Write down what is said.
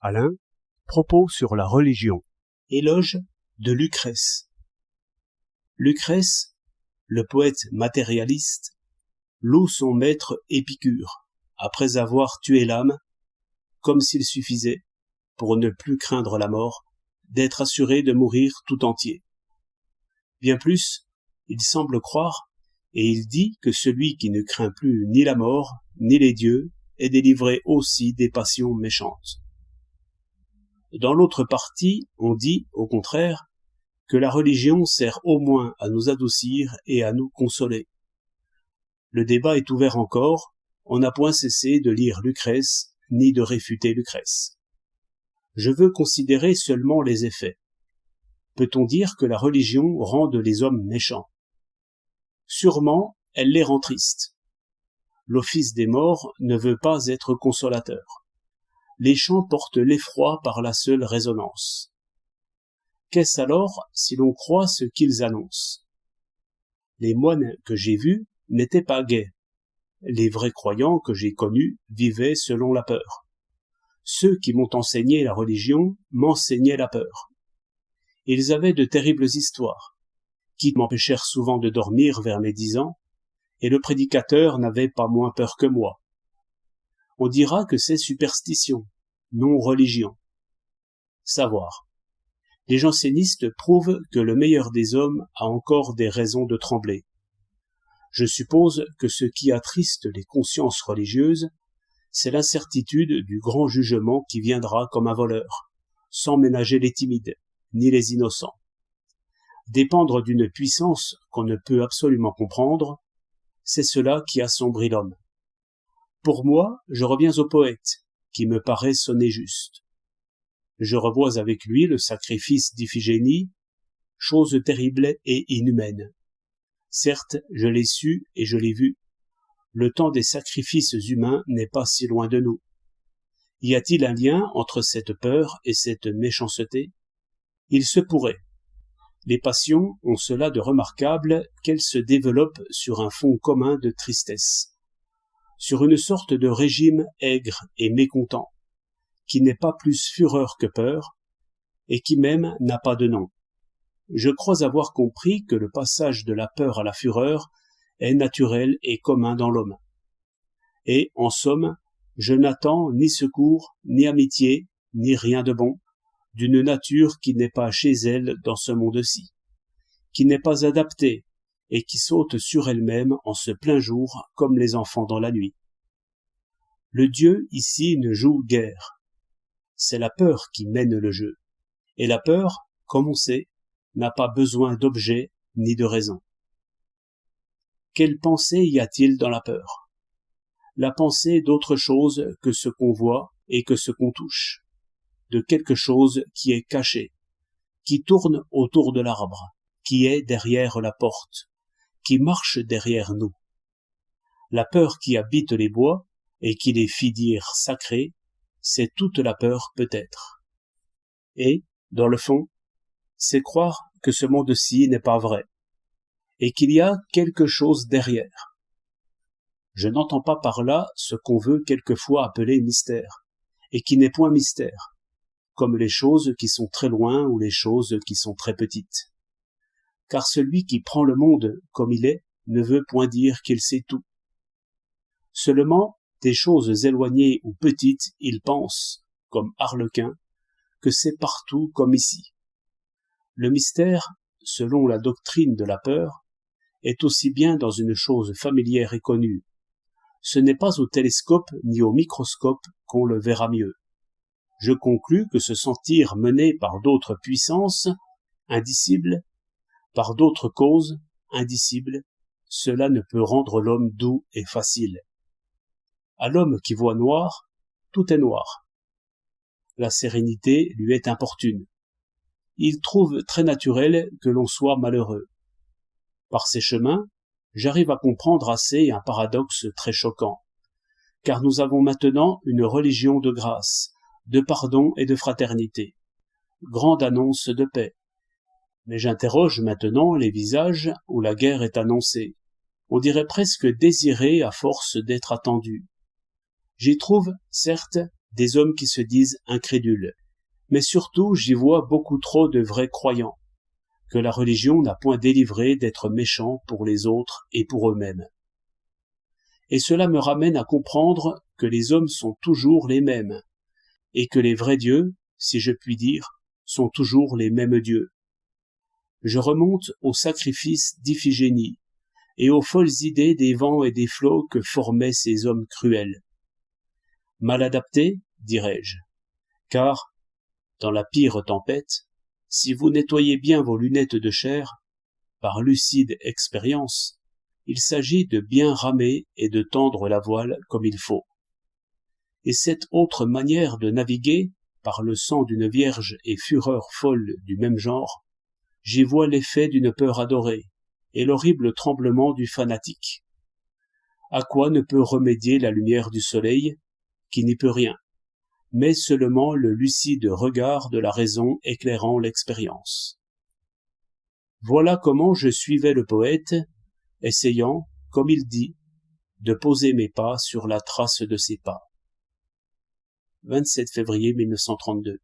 Alain, propos sur la religion. Éloge de Lucrèce. Lucrèce, le poète matérialiste, loue son maître Épicure, après avoir tué l'âme, comme s'il suffisait, pour ne plus craindre la mort, d'être assuré de mourir tout entier. Bien plus, il semble croire, et il dit que celui qui ne craint plus ni la mort, ni les dieux, est délivré aussi des passions méchantes. Dans l'autre partie, on dit, au contraire, que la religion sert au moins à nous adoucir et à nous consoler. Le débat est ouvert encore, on n'a point cessé de lire Lucrèce, ni de réfuter Lucrèce. Je veux considérer seulement les effets. Peut-on dire que la religion rende les hommes méchants? Sûrement, elle les rend tristes. L'office des morts ne veut pas être consolateur. Les chants portent l'effroi par la seule résonance. Qu'est-ce alors si l'on croit ce qu'ils annoncent? Les moines que j'ai vus n'étaient pas gais. Les vrais croyants que j'ai connus vivaient selon la peur. Ceux qui m'ont enseigné la religion m'enseignaient la peur. Ils avaient de terribles histoires, qui m'empêchèrent souvent de dormir vers mes 10 ans, et le prédicateur n'avait pas moins peur que moi. On dira que c'est superstition, non religion. Savoir. Les jansénistes prouvent que le meilleur des hommes a encore des raisons de trembler. Je suppose que ce qui attriste les consciences religieuses, c'est l'incertitude du grand jugement qui viendra comme un voleur, sans ménager les timides, ni les innocents. Dépendre d'une puissance qu'on ne peut absolument comprendre, c'est cela qui assombrit l'homme. Pour moi, je reviens au poète, qui me paraît sonner juste. Je revois avec lui le sacrifice d'Iphigénie, chose terrible et inhumaine. Certes, je l'ai su et je l'ai vu. Le temps des sacrifices humains n'est pas si loin de nous. Y a-t-il un lien entre cette peur et cette méchanceté? Il se pourrait. Les passions ont cela de remarquable qu'elles se développent sur un fond commun de tristesse, sur une sorte de régime aigre et mécontent, qui n'est pas plus fureur que peur, et qui même n'a pas de nom. Je crois avoir compris que le passage de la peur à la fureur est naturel et commun dans l'homme. Et, en somme, je n'attends ni secours, ni amitié, ni rien de bon, d'une nature qui n'est pas chez elle dans ce monde-ci, qui n'est pas adaptée, et qui saute sur elle-même en ce plein jour comme les enfants dans la nuit. Le Dieu ici ne joue guère. C'est la peur qui mène le jeu. Et la peur, comme on sait, n'a pas besoin d'objet ni de raison. Quelle pensée y a-t-il dans la peur? La pensée d'autre chose que ce qu'on voit et que ce qu'on touche, de quelque chose qui est caché, qui tourne autour de l'arbre, qui est derrière la porte, qui marche derrière nous. La peur qui habite les bois et qui les fit dire sacrés, c'est toute la peur peut-être. Et, dans le fond, c'est croire que ce monde-ci n'est pas vrai, et qu'il y a quelque chose derrière. Je n'entends pas par là ce qu'on veut quelquefois appeler mystère, et qui n'est point mystère, comme les choses qui sont très loin ou les choses qui sont très petites. Car celui qui prend le monde comme il est ne veut point dire qu'il sait tout. Seulement, des choses éloignées ou petites, il pense, comme Arlequin, que c'est partout comme ici. Le mystère, selon la doctrine de la peur, est aussi bien dans une chose familière et connue. Ce n'est pas au télescope ni au microscope qu'on le verra mieux. Je conclus que se sentir mené par d'autres puissances, indicibles, par d'autres causes, indicibles, cela ne peut rendre l'homme doux et facile. À l'homme qui voit noir, tout est noir. La sérénité lui est importune. Il trouve très naturel que l'on soit malheureux. Par ces chemins, j'arrive à comprendre assez un paradoxe très choquant, car nous avons maintenant une religion de grâce, de pardon et de fraternité. Grande annonce de paix. Mais j'interroge maintenant les visages où la guerre est annoncée. On dirait presque désirée à force d'être attendue. J'y trouve, certes, des hommes qui se disent incrédules. Mais surtout, j'y vois beaucoup trop de vrais croyants, que la religion n'a point délivré d'être méchants pour les autres et pour eux-mêmes. Et cela me ramène à comprendre que les hommes sont toujours les mêmes, et que les vrais dieux, si je puis dire, sont toujours les mêmes dieux. Je remonte au sacrifice d'Iphigénie, et aux folles idées des vents et des flots que formaient ces hommes cruels. Mal adaptés, dirais-je, car, dans la pire tempête, si vous nettoyez bien vos lunettes de chair, par lucide expérience, il s'agit de bien ramer et de tendre la voile comme il faut. Et cette autre manière de naviguer, par le sang d'une vierge et fureur folle du même genre, j'y vois l'effet d'une peur adorée, et l'horrible tremblement du fanatique. À quoi ne peut remédier la lumière du soleil, qui n'y peut rien, mais seulement le lucide regard de la raison éclairant l'expérience. Voilà comment je suivais le poète, essayant, comme il dit, de poser mes pas sur la trace de ses pas. 27 février 1932